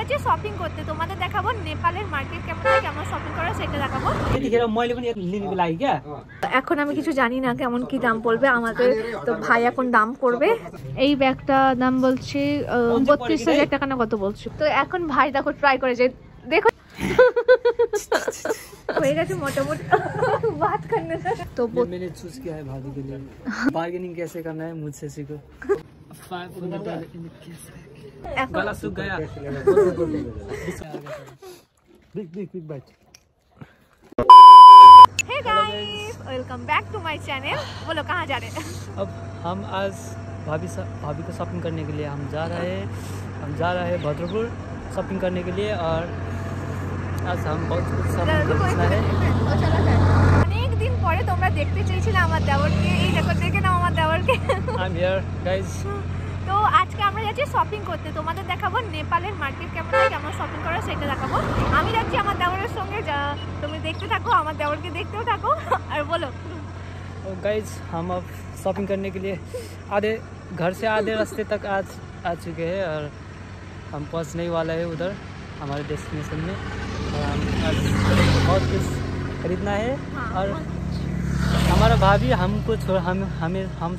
যাচ্ছি শপিং করতে, তোমাদের দেখাবো নেপালের মার্কেট কেমন হয়, কেমন শপিং করা সেটা দেখাবো। এখন আমি কিছু জানি না কেমন কি দাম পড়বে আমাদের, তো ভাই এখন দাম করবে। এই ব্যাগটা দাম বলছি 32,000 টাকা না কত বলছি। তো এখন ভাই দেখো ট্রাই করে যে देखो हो गया मोटामोटी बात करने का। तो मैंने चूज किया है भाभी के लिए। बार्गेनिंग कैसे करना है मुझसे सीखो। गला सूख गया। Big bite. Hey guys, welcome back to my channel. बोलो कहाँ जा रहे हैं? अब हम आज भाभी को शॉपिंग करने के लिए हम जा रहे हैं भद्रपुर शॉपिंग करने के लिए। और आज हम बहुत कुछ शॉपिंग करना है। অনেক দিন পরে তোমরা দেখতে চেয়েছিলে আমার দেওরকে, এই দেখো দেখে নাও আমার দেওরকে। I am here guys. তো আজকে আমরা যাচ্ছি শপিং করতে, তোমাদের দেখাবো নেপালের মার্কেট কেমন হয়, কেমন শপিং করা সেটা দেখাবো। আমি যাচ্ছি আমার দেওরের সঙ্গে, তুমি দেখতে থাকো, আমার দেওরকে দেখতেও থাকো। আর বলো गाइस, हम अब शॉपिंग करने के लिए घर से आधे रास्ते तक आ चुके हैं और हम पहुंचने ही वाला है उधर हमारे डेस्टिनेशन में। और हम आज बहुत कुछ खरीदना है। और हमारा भाभी हम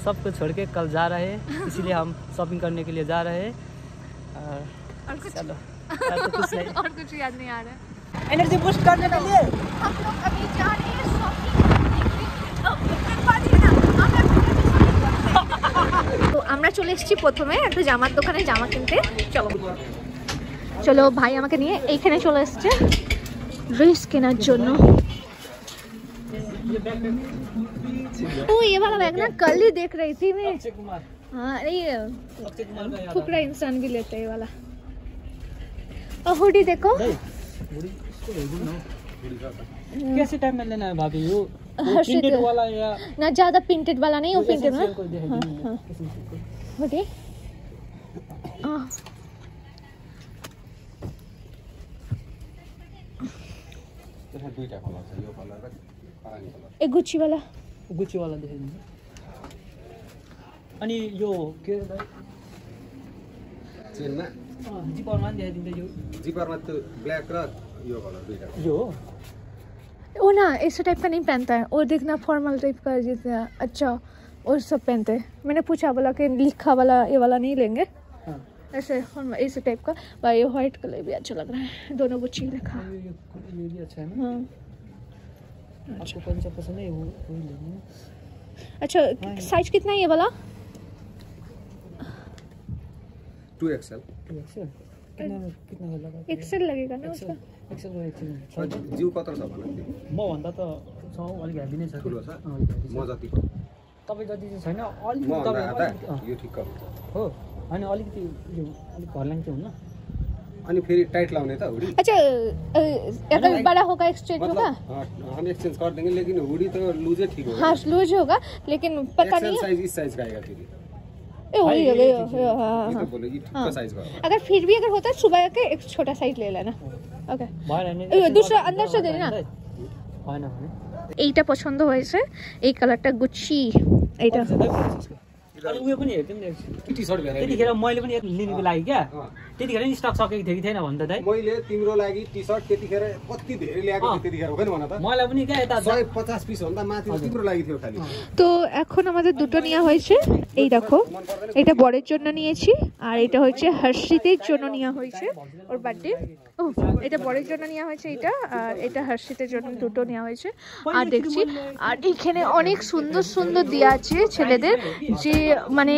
सबको छोड़ के कल जा रहे हैं, इसीलिए हम शॉपिंग करने के लिए जा रहे हैं। और कुछ चलो तो कुछ नहीं और कुछ याद नहीं आ रहा है। एनर्जी बूस्ट करने के लिए हम लोग अभी जा रहे हैं शॉपिंग। তো আমরা চলে এসেছি প্রথমে একটা জামার দোকানে জামা কিনতে। চলো ভাই আমাকে নিয়ে এইখানে চলে এসেছে ড্রেস কেনার জন্য। ओ ये वाला बैग ना कल ही देख रही थी मैं। हाँ ये फुकरा इंसान भी लेते हैं ये वाला। और हुडी देखो कैसे टाइम में लेना है भाभी? वो प्रिंटेड वाला या ना, ज्यादा प्रिंटेड वाला नहीं, वो प्रिंटेड ना। हाँ हुडी एक गुच्ची वाला देखेंगे। अनि यो के चेनमा जिपरमा देखाइदिन्छ यो जिपरमा त्यो ब्ल्याक र यो कलर दुईटा यो वो ना ऐसे टाइप का नहीं पहनता है, और देखना फॉर्मल टाइप का जैसे अच्छा और सब पहनते हैं। मैंने पूछा बोला कि लिखा वाला ये वाला नहीं लेंगे। हाँ। ऐसे टाइप का। भाई ये व्हाइट कलर भी अच्छा लग रहा है, दोनों गुच्ची लिखा। ये भी अच्छा है ना। हाँ आपको कौन सा पसंद है वो लेंगे। अच्छा साइज कितना है ये वाला? 2XL कितना लगा? एक्सेल लगेगा ना उसका? एक्सेल जिउ कत्रो छ भने म भन्दा त अलिक हेभी नै छ। ठुलो छ म जतिको तपाईँ जति चाहिँ छैन, अलिक म भन्दा आधा तपाईँ यो ठिक्क हो। अनि अलिकति यो अलिक घरलाङ चाहिँ हुन्न। अनि फेरि टाइट लाउने त हुडी। अच्छा अगर बड़ा होगा एक्सचेंज होगा? हम एक्सचेंज कर देंगे, लेकिन हुडी तो लूज ठीक होगा। हाँ लूज होगा, लेकिन पता नहीं साइज इस साइज का आएगा फिर। वही ये तो बोले ये ठीक का साइज का। अगर फिर भी अगर होता है सुबह के एक छोटा साइज ले लेना। ओके दूसरा अंदर से देना। এইটা পছন্দ হয়েছে, এই কালারটা গুচ্ছি। এইটা अनि उयो पनि हेर्दै नि टी-शर्ट भेराइटी। त्यतिखेर मैले पनि लिनुको लागि क्या त्यतिखेर नि स्टक सकेको थियो कि थिएन भन्दा दाइ मैले तिम्रो लागि टी-शर्ट त्यतिखेर कति धेरै ल्याएको थियो त्यतिखेर हो नि भन त। मलाई पनि क्या यता 150 पिस भन्दा माथि तिम्रो लागि थियो खाली। তো এখন আমাদের দুটো নেওয়া হয়েছে। এই দেখো এটা বরের জন্য নিয়েছি, আর এটা হচ্ছে হর্ষিতের জন্য নেওয়া হয়েছে ওর বার্থডে। ও এটা বরের জন্য নেওয়া হয়েছে এটা, আর এটা হর্ষিতের জন্য দুটো নেওয়া হয়েছে। আর দেখছি আর এখানে অনেক সুন্দর সুন্দর দেওয়া আছে ছেলেদের, যে মানে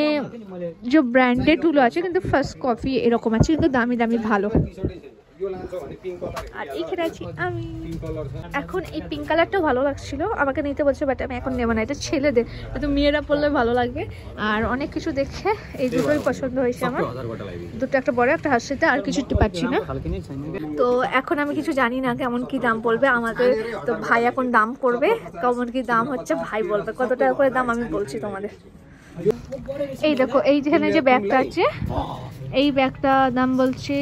যে ব্র্যান্ডেড গুলো আছে কিন্তু ফার্স্ট কপি এরকম আছে, কিন্তু দামি দামি ভালো। আর এখানে আছি আমি। এখন এই পিঙ্ক কালারটা ভালো লাগছিল, আমাকে নিতে বলছে, বাট আমি এখন নেবো না, এটা ছেলেদের, তো মেয়েরা পরলে ভালো লাগবে। আর অনেক কিছু দেখে এই দুটোই পছন্দ হয়েছে আমার, দুটো, একটা বড় একটা হাসিতে, আর কিছু পাচ্ছি না। তো এখন আমি কিছু জানি না কেমন কি দাম পড়বে আমাদের, তো ভাই এখন দাম করবে, কেমন কি দাম হচ্ছে ভাই বলবে, কত টাকা করে দাম আমি বলছি তোমাদের। এই দেখো এই যেখানে যে ব্যাগটা আছে এই ব্যাগটা দাম বলছে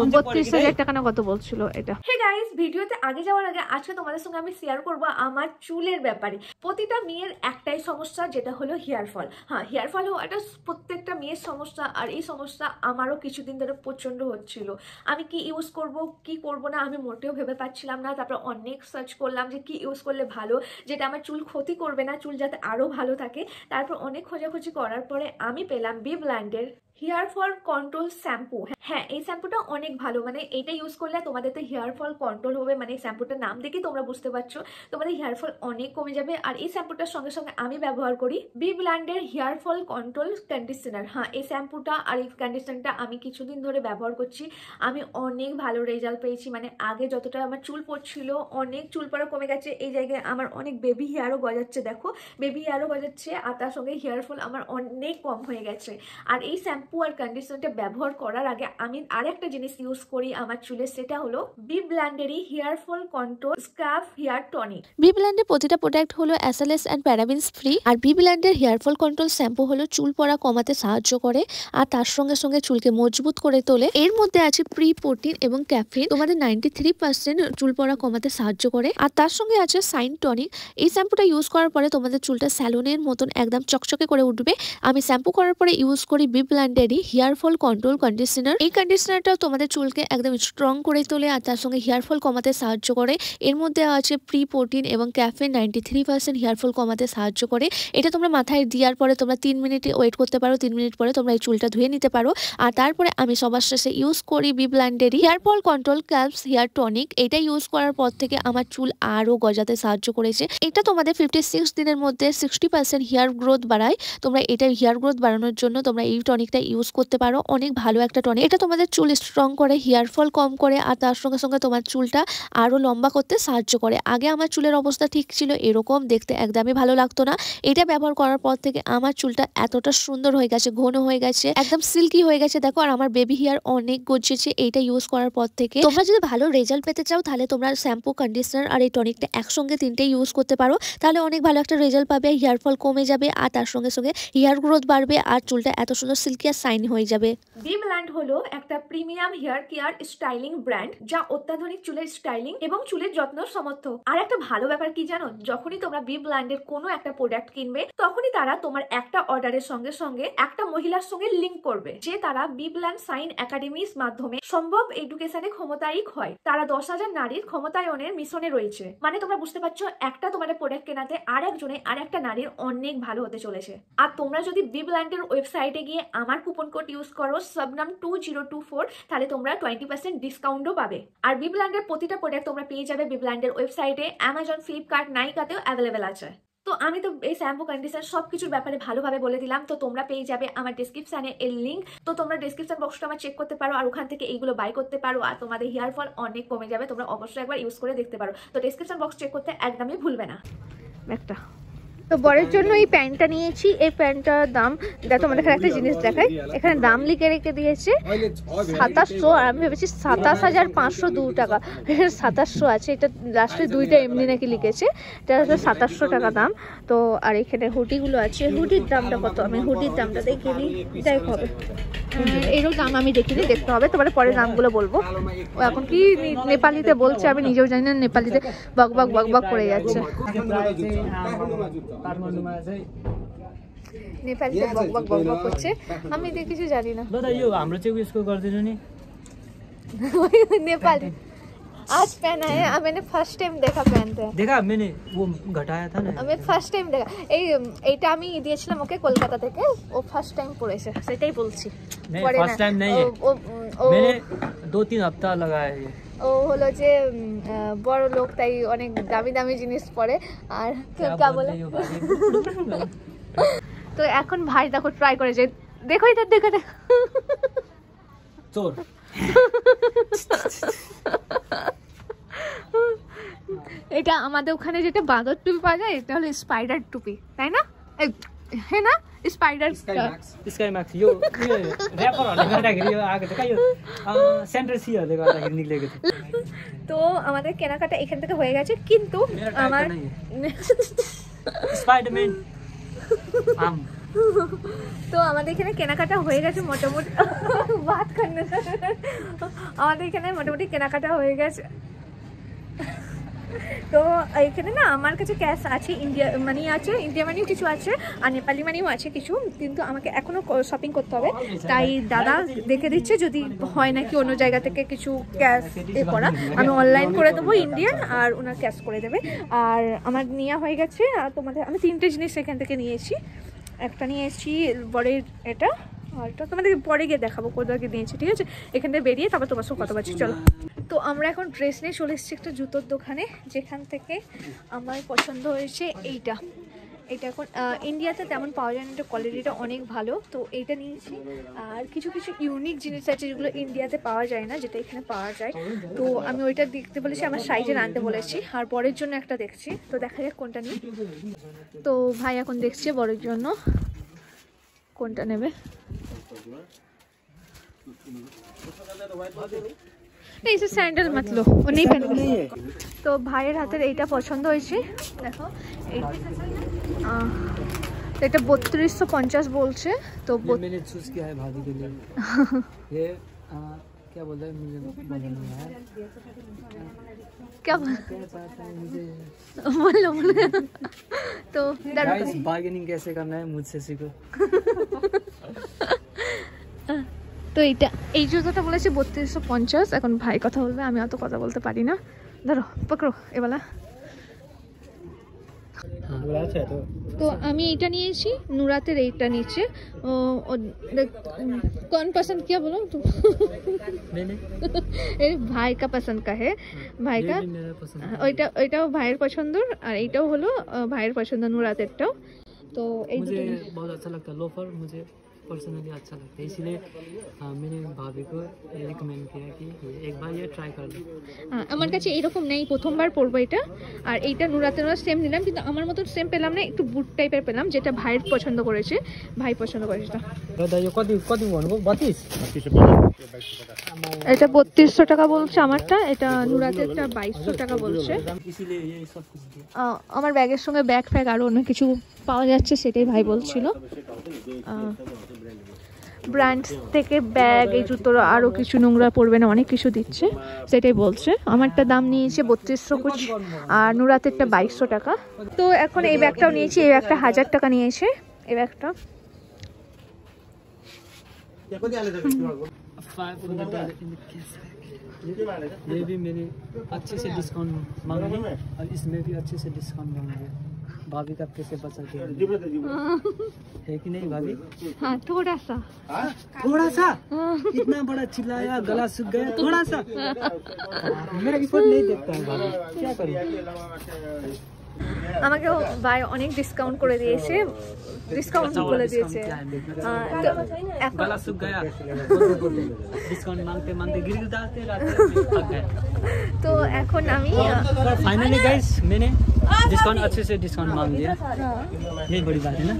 32,000 টাকা না কত বলছিল এটা। হে গাইস, ভিডিওতে আগে যাওয়ার আগে আজকে তোমাদের সঙ্গে আমি শেয়ার করব আমার চুলের ব্যাপারে। প্রতিটা মেয়ের একটাই সমস্যা, যেটা হলো হেয়ার ফল। হ্যাঁ, হেয়ার ফল হওয়াটা প্রত্যেকটা মেয়ের সমস্যা, আর এই সমস্যা আমারও কিছুদিন ধরে প্রচন্ড হচ্ছিল। আমি কি ইউজ করব কি করব না আমি মোটেও ভেবে পাচ্ছিলাম না। তারপর অনেক সার্চ করলাম যে কি ইউজ করলে ভালো, যেটা আমার চুল ক্ষতি করবে না, চুল যাতে আরো ভালো থাকে। তারপর অনেক খোঁজাখুঁজি করার পরে আমি পেলাম বি ব্ল্যান্ডের হেয়ার ফল কন্ট্রোল শ্যাম্পু। হ্যাঁ, এই শ্যাম্পুটা অনেক ভালো, মানে এটা ইউজ করলে তোমাদের তো হেয়ার ফল কন্ট্রোল হবে। মানে এই শ্যাম্পুটার নাম দেখে তোমরা বুঝতে পারছো তোমাদের হেয়ার ফল অনেক কমে যাবে। আর এই শ্যাম্পুটার সঙ্গে সঙ্গে আমি ব্যবহার করি বি ব্ল্যান্ডের হেয়ার ফল কন্ট্রোল কন্ডিশনার। হ্যাঁ, এই শ্যাম্পুটা আর এই কন্ডিশনারটা আমি কিছুদিন ধরে ব্যবহার করছি, আমি অনেক ভালো রেজাল্ট পেয়েছি। মানে আগে যতটা আমার চুল পড়ছিল, অনেক চুল পড়া কমে গেছে। এই জায়গায় আমার অনেক বেবি হেয়ারও গজাচ্ছে, দেখো বেবি হেয়ারও গজাচ্ছে, আর তার সঙ্গে হেয়ার ফল আমার অনেক কম হয়ে গেছে। আর এই শ্যাম্পু আর কন্ডিশনারটা ব্যবহার করার আগে আমি আরেকটা জিনিস ইউজ করি আমার চুলে, সেটা হলো বি ব্ল্যান্ডেরই hair fall control scrub hair tonic. B ব্ল্যান্ডের প্রতিটা প্রোডাক্ট হলো SLS এন্ড প্যারাবেনস ফ্রি। আর বি ব্ল্যান্ডের হেয়ার ফল কন্ট্রোল শ্যাম্পু হলো চুল পড়া কমাতে সাহায্য করে, আর তার সঙ্গে সঙ্গে চুলকে মজবুত করে তোলে। এর মধ্যে আছে প্রি প্রোটিন এবং ক্যাফিন, তোমাদের 93% চুল পড়া কমাতে সাহায্য করে। আর তার সঙ্গে আছে সাইন টনিক। এই শ্যাম্পুটা ইউজ করার পরে তোমাদের চুলটা স্যালনের মতন একদম চকচকে করে উঠবে। আমি শ্যাম্পু করার পরে ইউজ করি বি ব্ল্যান্ডেরই হেয়ার ফল কন্ট্রোল কন্ডিশনার। এই কন্ডিশনারটাও তোমাদের চুলকে একদম স্ট্রং করে তোলে, আর তার সঙ্গে হেয়ার ফল কমাতে সাহায্য করে। এর মধ্যে আছে প্রি প্রোটিন এবং ক্যাফিন, 93% হেয়ার ফল কমাতে সাহায্য করে। এটা তোমরা মাথায় দেওয়ার পরে তোমরা 3 মিনিট ওয়েট করতে পারো, 3 মিনিট পরে তোমরা এই চুলটা ধুয়ে নিতে পারো। আর তারপরে আমি সবার শেষে ইউজ করি বি ব্ল্যান্ডেরই hair fall control scalp hair tonic. এটা ইউজ করার পর থেকে আমার চুল আরো গজাতে সাহায্য করেছে। এটা তোমাদের 56 দিনের মধ্যে 60% হেয়ার গ্রোথ বাড়ায়। তোমরা এটা হেয়ার গ্রোথ বাড়ানোর জন্য তোমরা এই টনিকটা ইউজ করতে পারো, অনেক ভালো একটা টনিক। এটা তোমাদের চুল স্ট্রং করে, হেয়ার ফল কম করে, আর তার সঙ্গে সঙ্গে তোমার চুলটা আরো লম্বা করতে সাহায্য করে। আগে আমার চুলের অবস্থা ঠিক ছিল, এরকম দেখতে একদমই ভালো লাগতো না। এটা ব্যবহার করার পর থেকে আমার চুলটা এতটা সুন্দর হয়ে গেছে, ঘন হয়ে গেছে, একদম সিল্কি হয়ে গেছে। দেখো, আর আমার বেবি হেয়ার অনেক গজিয়েছে এইটা ইউজ করার পর থেকে। তোমরা যদি ভালো রেজাল্ট পেতে চাও তাহলে তোমরা শ্যাম্পু, কন্ডিশনার আর এই টনিকটা একসঙ্গে তিনটে ইউজ করতে পারো, তাহলে অনেক ভালো একটা রেজাল্ট পাবে। হেয়ার ফল কমে যাবে, আর তার সঙ্গে সঙ্গে হেয়ার গ্রোথ বাড়বে, আর চুলটা এত সুন্দর সিল্কি আর শাইনি হয়ে যাবে। বি ব্ল্যান্ড হলো একটা premium hair care styling brand, যা অত্যাধুনিক চুলের স্টাইলিং এবং চুলের যত্ন সমর্থক। আর একটা ভালো ব্যাপার কি জানো, যখনই তোমরা বি ব্ল্যান্ডের কোনো একটা প্রোডাক্ট কিনবে, তখনই তারা তোমার একটা অর্ডারের সঙ্গে সঙ্গে একটা মহিলার সঙ্গে লিঙ্ক করবে, যে তারা বি ব্ল্যান্ড সাইন একাডেমির মাধ্যমে সম্ভব এডুকেশনে ক্ষমতায়িক হয়। তারা 10,000 নারীর ক্ষমতায়নের মিশনে রয়েছে। মানে তোমরা বুঝতে পারছো, একটা তোমাদের প্রোডাক্ট কেনাতে আরেকজনে আরেকটা নারীর অনেক ভালো হতে চলেছে। আর তোমরা যদি বি ব্ল্যান্ডের ওয়েবসাইটে গিয়ে আমার কুপন কোড ইউজ করো শবনম 2024, তাহলে তোমরা 20% ডিসকাউন্টও পাবে। আর বি ব্ল্যান্ডের প্রতিটা প্রোডাক্ট তোমরা পেয়ে যাবে বি ব্ল্যান্ডের ওয়েবসাইটে, অ্যামাজন, ফ্লিপকার্ট, নাইকাতেও অ্যাভেলেবেল আছে। তো আমি তো এই শ্যাম্পু কন্ডিশনার সবকিছুর ব্যাপারে ভালোভাবে বলে দিলাম। তো তোমরা পেয়ে যাবে আমার ডেসক্রিপশনে এর লিঙ্ক, তো তোমরা ডেসক্রিপশন বক্সটা আমার চেক করতে পারো, আর ওখান থেকে এইগুলো বাই করতে পারো, আর তোমাদের হেয়ার ফল অনেক কমে যাবে। তোমরা অবশ্যই একবার ইউজ করে দেখতে পারো। তো ডেসক্রিপশন বক্স চেক করতে একদমই ভুলবে না। একটা তো বরের জন্য এই প্যান্টটা নিয়েছি। এই প্যান্টটার দাম তোমাদের এখানে একটা জিনিস দেখাই, এখানে দাম লিখে রেখে দিয়েছে 2700, আর আমি ভেবেছি 27,502 টাকা। 2700 আছে, এটা লাস্টে দুইটা এমনি নাকি লিখেছে, এটা 2700 টাকা দাম। তো আর এখানে হুডিগুলো আছে, হুডির দামটা কত আমি হুডির দামটা দেখিনি, যাই হবে এরও দাম আমি দেখিনি, দেখতে হবে, তোমার পরে দামগুলো বলবো। ও এখন কি নেপালিতে বলছে, আমি নিজেও জানি না, নেপালিতে বক বক বক বক করে যাচ্ছে, নেপালিতে বক বক বক বক করছে, আমি কিছু জানি না। दादा यो हाम्रो चाहिँ उयसको गर्दिनु नि नेपाली आज पहना है, मैंने फर्स्ट टाइम देखा पहनते हैं। देखा मैंने वो घटाया था ना, আমি ফার্স্ট টাইম দেখা এইটা আমি দিয়েছিলাম ওকে কলকাতা থেকে, ও ফার্স্ট টাইম পড়েছে, সেটাই বলছি। नहीं फर्स्ट टाइम नहीं है, मैंने 2-3 हफ्ता लगाया ये। ও হলো যে বড় লোক, তাই অনেক দামি দামি জিনিস পরে। আর কে বলে তো এখন ভাই দেখো ট্রাই করেছে, দেখো এটা দেখো चोर এটা আমাদের ওখানে যেটা বাঁদর টুপি পাওয়া যায়, এটা হলো স্পাইডার টুপি, তাই না? হ্যাঁ না, स्पाइडर स्काई मैक्स यो र्यापरहरुले गर्दाखेरि यो आएको छ यो सेन्टर सीहरुले गर्दाखेरि निक्लेको थियो। তো আমাদের কেনাকাটা এখান থেকে হয়ে গেছে, কিন্তু আমার स्पाइडरम्यान आम তো আমাদের এখানে কেনাকাটা হয়ে গেছে মোটামুটি বাদ করলে আমাদের এখানে মোটামুটি কেনাকাটা হয়ে গেছে। তো এখানে না আমার কাছে ক্যাশ আছে, ইন্ডিয়া মানি আছে, ইন্ডিয়া মানিও কিছু আছে আর নেপালি মানিও আছে কিছু, কিন্তু আমাকে এখনও শপিং করতে হবে। তাই দাদা দেখে দিচ্ছে যদি হয় নাকি অন্য জায়গা থেকে কিছু ক্যাশ করা, আমি অনলাইন করে দেবো ইন্ডিয়ান আর ওনার ক্যাশ করে দেবে। আর আমার নেওয়া হয়ে গেছে। আর তোমাদের আমি 3টে জিনিস এখান থেকে নিয়েছি। একটা নিয়ে এসেছি বরের এটা, আর এটা তোমাদের পরে গিয়ে দেখাবো কোথাকে নিয়েছি, ঠিক আছে? এখান থেকে বেরিয়ে তারপর তোমার সঙ্গে কথা বলছি, চলো। তো আমরা এখন ড্রেস নিয়ে চলে এসেছি একটা জুতোর দোকানে, যেখান থেকে আমার পছন্দ হয়েছে এইটা। এটা এখন ইন্ডিয়াতে তেমন পাওয়া যায় না, এটা কোয়ালিটিটা অনেক ভালো, তো এইটা নিয়েছি। আর কিছু কিছু ইউনিক জিনিস আছে যেগুলো ইন্ডিয়াতে পাওয়া যায় না, যেটা এখানে পাওয়া যায়। তো আমি ওইটা দেখতে বলেছি, আমার সাইজে আনতে বলেছি। আর বরের জন্য একটা দেখছি, তো দেখা যাক কোনটা নিই। তো ভাই এখন দেখছে বরের জন্য কোনটা নেবে। नहीं इसे सैंडल मत लो, वो नहीं पहन। तो भाइয়ের হাতের এইটা পছন্দ হয়েছে, দেখো এটা 3250 বলছে। তো मैंने चूज किया है भाभी के लिए। ये क्या बोल रहे हैं मुझे मालूम नहीं है। क्या चाहता है मुझे बोलो तो गाइस बार्गेनिंग कैसे करना है मुझसे सीखो। তো এইটা এই জুতোটা বলেছে 3250। এখন ভাই কথা বলবে, আমি অত কথা বলতে পারি না। ধরো পকড়ো এবেলা। তো আমি এইটা নিয়েছি, নুরাতের এইটা নিচ্ছে। कौन पसंद किया बोलो तो मैंने ভাই কা পছন্দ কা হে, ভাই কা ওইটা ওইটাও ভাইয়ের পছন্দর, আর এইটাও হলো ভাইয়ের পছন্দ নুরাতেরটাও। तो मुझे बहुत अच्छा लगता है लोफर, मुझे पर्सनली अच्छा लगता है, इसलिए मैंने भाभी को रिकमेंड किया कि एक बार ये ट्राई कर लो। আমার কাছে এরকম নেই, প্রথমবার পরবো এটা। আর এইটা নুরাতেরও সেম নিলাম, কিন্তু আমার মতো সেম পেলাম না, একটু বুট টাইপের পেলাম, যেটা ভাইয়ের পছন্দ করেছে, ভাই পছন্দ করেছে। এটা 3200 টাকা বলছে আমারটা, এটা নুরাতেরটা 2200 টাকা বলছে। আমার ব্যাগের সঙ্গে ব্যাগ ফ্যাগ আরও অনেক কিছু পাওয়া যাচ্ছে, সেটাই ভাই বলছিল। ব্র্যান্ড থেকে ব্যাগ, এই জুতোর আরও কিছু নোংরা পড়বে না, অনেক কিছু দিচ্ছে, সেটাই বলছে। আমারটা দাম নিয়েছে 3200 কুছ, আর নুরাতেরটা 2200 টাকা। তো এখন এই ব্যাগটাও নিয়েছি, এই ব্যাগটা 1000 টাকা নিয়েছে এই ব্যাগটা। ये भी मेरे अच्छे से डिस्काउंट मांगे और इसमें भी अच्छे से डिस्काउंट मांगे। भाभी का पैसे बचा के है कि नहीं भाभी? हाँ थोड़ा सा इतना बड़ा चिल्लाया, गला सूख गया, थोड़ा सा मेरा रिपोर्ट नहीं देखता है भाभी, क्या करूं? আমাকে ভাই অনেক ডিসকাউন্ট করে দিয়েছে, ডিসকাউন্ট বলে দিয়েছে। गला सूख गया, डिस्काउंट मांगते मांगते ग्रिल डालते रहते थक गए। तो এখন আমি फाइनली गाइस मैंने डिस्काउंट अच्छे से डिस्काउंट मांग लिया, यही बड़ी बात है ना।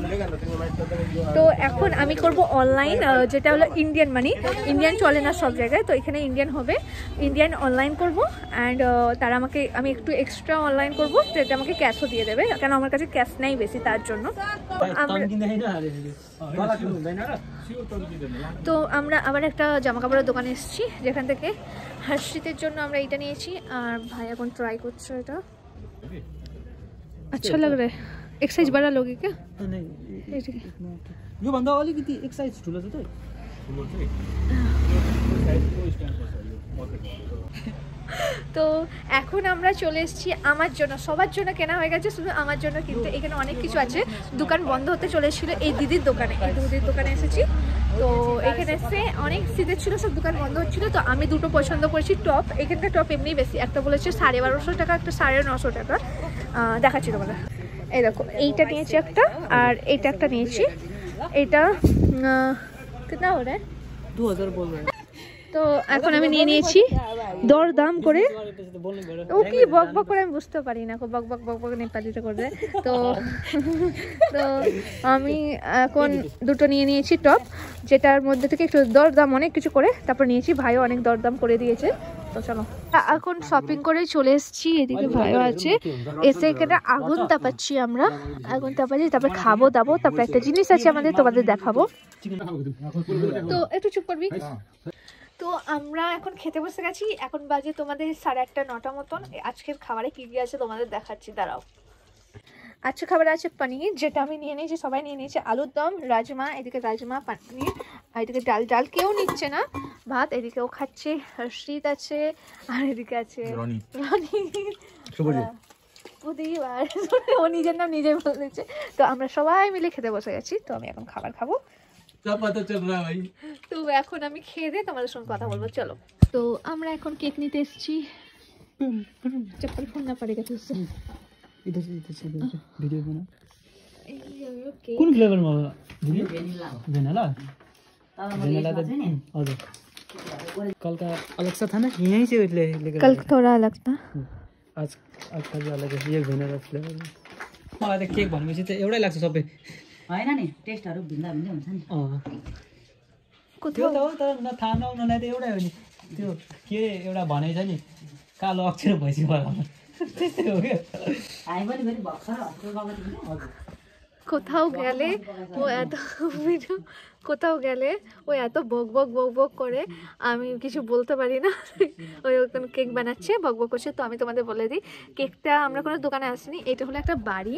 তো এখন আমি করব অনলাইন, যেটা হলো ইন্ডিয়ান মানি। ইন্ডিয়ান চলে না সব জায়গায়, তো এখানে ইন্ডিয়ান হবে, ইন্ডিয়ান অনলাইন করব। অ্যান্ড তারা আমাকে, আমি একটু এক্সট্রা অনলাইন করব, যেটা আমাকে ক্যাশও দিয়ে দেবে, কারণ আমার কাছে ক্যাশ নেই বেশি, তার জন্য। তো আমরা আবার একটা জামা কাপড়ের দোকানে এসেছি, যেখান থেকে হার্ষিতের জন্য আমরা এটা নিয়েছি। আর ভাই এখন ট্রাই করছে এটা। अच्छा लग रहा है। एक साइज बड़ा लोगे क्या? नहीं यो भन्दा अलिकति एक साइज ठुलो छ त। তো এখন আমরা চলে এসেছি আমার জন্য, সবার জন্য কেনা হয়ে গেছে, শুধু আমার জন্য কিনতে। এখানে অনেক কিছু আছে, দোকান বন্ধ হতে চলেছিল এই দিদির দোকানে, এই দিদির দোকানে এসেছি। তো এখানে এসে অনেক শীতের ছিল, সব দোকান বন্ধ হচ্ছিল। তো আমি দুটো পছন্দ করেছি টপ। এখানকার টপ এমনি বেশি, একটা বলেছে 1250 টাকা, একটা 950 টাকা। দেখাচ্ছি তোমাদের, এই দেখো এইটা নিয়েছি একটা, আর এইটা একটা নিয়েছি। এইটা কিतना हो रहा है? 2000 बोल रहे हैं। তো এখন আমি নিয়ে নিয়েছি দর দাম করে। ও কি বক বক করে আমি বুঝতে পারি না, বক বক বক বক নেপালিতে করে। তো তো আমি এখন দুটো নিয়ে নিয়েছি টপ, যেটার মধ্যে থেকে একটু দর দাম অনেক কিছু করে তারপর নিয়েছি। ভাইও অনেক দর দাম করে দিয়েছে। তো চলো এখন শপিং করে চলে এসেছি, এদিকে ভাইও আছে, এসে এখানে আগুন তাপাচ্ছি আমরা, আগুন তাপাচ্ছি, তারপর খাবো দাবো, তারপর একটা জিনিস আছে আমাদের তোমাদের দেখাবো। তো একটু চুপ করবি। তো আমরা এখন খেতে বসে গেছি, এখন বাজে তোমাদের 8:30 9টা মতন। আজকের খাবারে কি কি আছে তোমাদের দেখাচ্ছি, দাঁড়াও। আজকে খাবারে আছে পনির, যেটা আমি নিয়ে নিয়েছি, সবাই নিয়ে নিয়েছে, আলুর দম, রাজমা, এদিকে রাজমা পনির, আর এদিকে ডাল, ডাল কেউ নিচ্ছে না, ভাত, এদিকেও খাচ্ছে, হর্ষিত আছে, আর এদিকে আছে রনি, ও নিজের নাম নিজে বলেছে। তো আমরা সবাই মিলে খেতে বসে গেছি, তো আমি এখন খাবার খাবো। তো এখন আমি খেয়ে দিয়ে তোমাদের সঙ্গে কথা বলবো, চলো। তো আমরা এখন কেক নিতে এসেছি, চপ্পল ফোননা পড়েगा तुझसे इधर से वीडियो बना। कौन फ्लेवर में वेनिला वेनिला वेनिला तो हजुर कल का अलग सा था ना, यहीं से लेकर कल थोड़ा अलग था, आज का भी अलग है, ये वेनिला फ्लेवर। मलाई त केक भनेपछि त एउटै लाग्छ सबै हैन नि, टेस्टहरु भिन्दा भिन्दै हुन्छ नि। त्यो त हो, तर थाहा नहुनलाई त एउटै हो नि, त्यो के एउटा भनेछ नि कालो अक्षर भइसक्यो होला त्यस्तै हो क्या। हामी पनि फेरि भर्खर हस्पिटल गएको थियौँ नि। কোথাও গেলে ও এত ভিডিও, কোথাও গেলে ও এত বক বক বক বক করে, আমি কিছু বলতে পারি না। ওই ওখানে কেক বানাচ্ছে, বক বক করছে। তো আমি তোমাদের বলে দিই, কেকটা আমরা কোনো দোকানে আসিনি, এটা হলো একটা বাড়ি।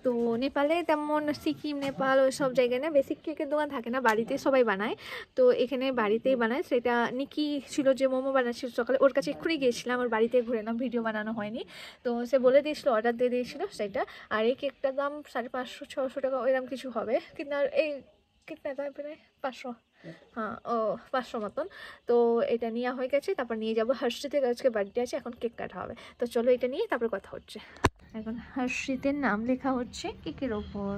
তো নেপালে তেমন সিকিম, নেপাল ওই সব জায়গায় না বেসিক কেকের দোকান থাকে না, বাড়িতে সবাই বানায়। তো এখানে বাড়িতেই বানায়। সেটা নিকি ছিল যে মোমো বানাচ্ছিল সকালে, ওর কাছে এক্ষুনি গিয়েছিলাম, ওর বাড়িতে ঘুরে এলাম, ভিডিও বানানো হয়নি। তো সে বলে দিয়েছিলো, অর্ডার দিয়ে দিয়েছিলো সেটা। আর এই কেকটার দাম 550-600 টাকা ওইরকম কিছু হবে, কিন্তু আর এই कितना था প্রায় 500, হ্যাঁ ও 500 মতন। তো এটা নেওয়া হয়ে গেছে, তারপর নিয়ে যাবো হর্ষিতের, আজকে বার্থডে আছে, এখন কেক কাটা হবে। তো চলো এটা নিয়ে তারপর কথা হচ্ছে। এখন হর্ষিতের নাম লেখা হচ্ছে কেকের ওপর।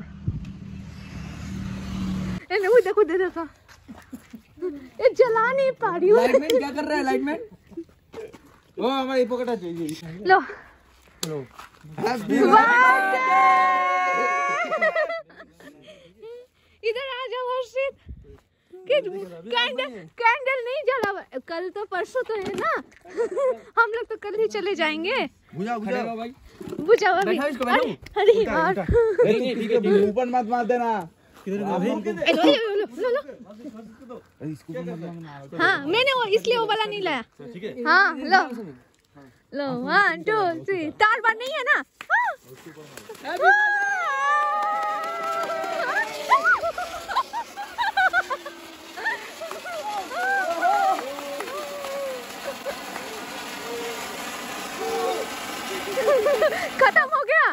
ওই দেখো দেখো, ये जला नहीं पा रही हूँ। लाइटमैन क्या कर रहा है लाइटमैन? ओ हमारे ये पकड़ा चाहिए। लो लो इधर आ जाओ हर्षित। कैंडल नहीं जला, कल तो परसों तो है ना। हम लोग तो कल ही चले जाएंगे। बुझाओ बुझाओ भाई, बुझाओ अभी। अरे यार नहीं ठीक है, ऊपर मत मार देना। किधर अभी लो हाँ, मैंने वो इसलिए वो वाला नहीं लाया। ठीक है, हाँ लो लो, 1 2 3, तार बार नहीं है ना। खत्म हो गया,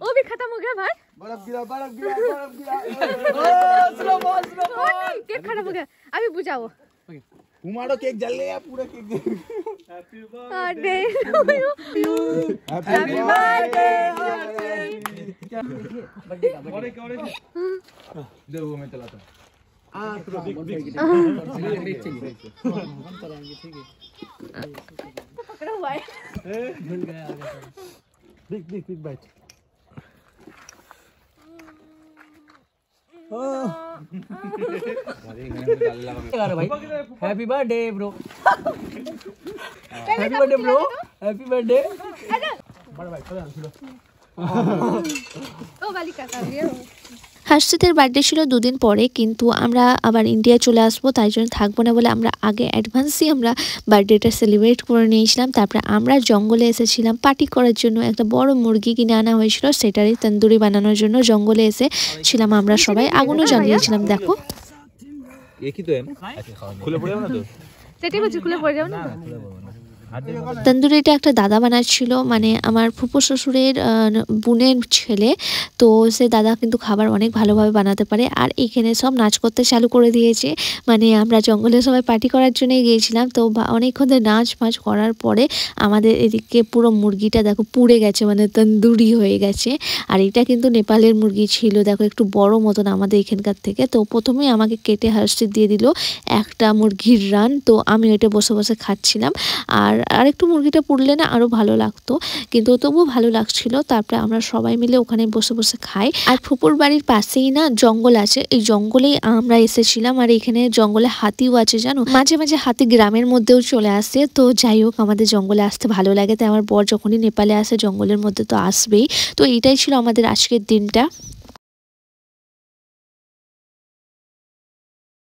वो भी खत्म हो गया भाई। बर्फ गिरा बर्फ गिरा बर्फ गिरा। स्लो बॉल केक खत्म हो गया, अभी बुझाओ। घुमाड़ो, केक जल गया पूरा cake. Happy birthday happy birthday. दे वो मैं चलाता हूँ। पकड़ा हुआ है, मिल गया big bite. Happy birthday bro, happy birthday bro, happy birthday. बड़ा भाई चलो ओ वाली का ये হর্ষিতের বার্থডে ছিল 2 দিন পরে, কিন্তু আমরা আবার ইন্ডিয়া চলে আসবো, তাই জন্য থাকবো না বলে আমরা আগে অ্যাডভান্সই আমরা বার্থডেটা সেলিব্রেট করে নিয়েছিলাম। তারপরে আমরা জঙ্গলে এসেছিলাম পার্টি করার জন্য, একটা বড় মুরগি কিনে আনা হয়েছিল, সেটারই তন্দুরি বানানোর জন্য জঙ্গলে এসেছিলাম আমরা সবাই, আগুনও জ্বালিয়েছিলাম। দেখো एक ही तो है ना, खुले पड़े हो ना तो সেটাই বলছি, খুলে পড়ে যাও না। তন্দুরিটা একটা দাদা বানাচ্ছিল, মানে আমার ফুপু শ্বশুরের বোনের ছেলে। তো সে দাদা কিন্তু খাবার অনেক ভালোভাবে বানাতে পারে। আর এখানে সব নাচ করতে চালু করে দিয়েছে, মানে আমরা জঙ্গলে সবাই পার্টি করার জন্যই গিয়েছিলাম। তো অনেকক্ষণ ধরে নাচ ফাচ করার পরে আমাদের এদিকে পুরো মুরগিটা দেখো পুড়ে গেছে, মানে তন্দুরি হয়ে গেছে। আর এটা কিন্তু নেপালের মুরগি ছিল, দেখো একটু বড় মতন আমাদের এখানকার থেকে। তো প্রথমেই আমাকে কেটে হর্ষিত দিয়ে দিল একটা মুরগির রান, তো আমি ওইটা বসে বসে খাচ্ছিলাম। আর আর একটু মুরগিটা পুড়লে না আরো ভালো লাগতো, কিন্তু তবুও ভালো লাগছিল। তারপরে আমরা সবাই মিলে ওখানে বসে বসে খাই। আর ফুপুর বাড়ির পাশেই না জঙ্গল আছে, এই জঙ্গলেই আমরা এসেছিলাম। আর এখানে জঙ্গলে হাতিও আছে জানো, মাঝে মাঝে হাতি গ্রামের মধ্যেও চলে আসে। তো যাই হোক, আমাদের জঙ্গলে আসতে ভালো লাগে, তাই আমার বর যখনই নেপালে আসে জঙ্গলের মধ্যে তো আসবেই। তো এইটাই ছিল আমাদের আজকের দিনটা।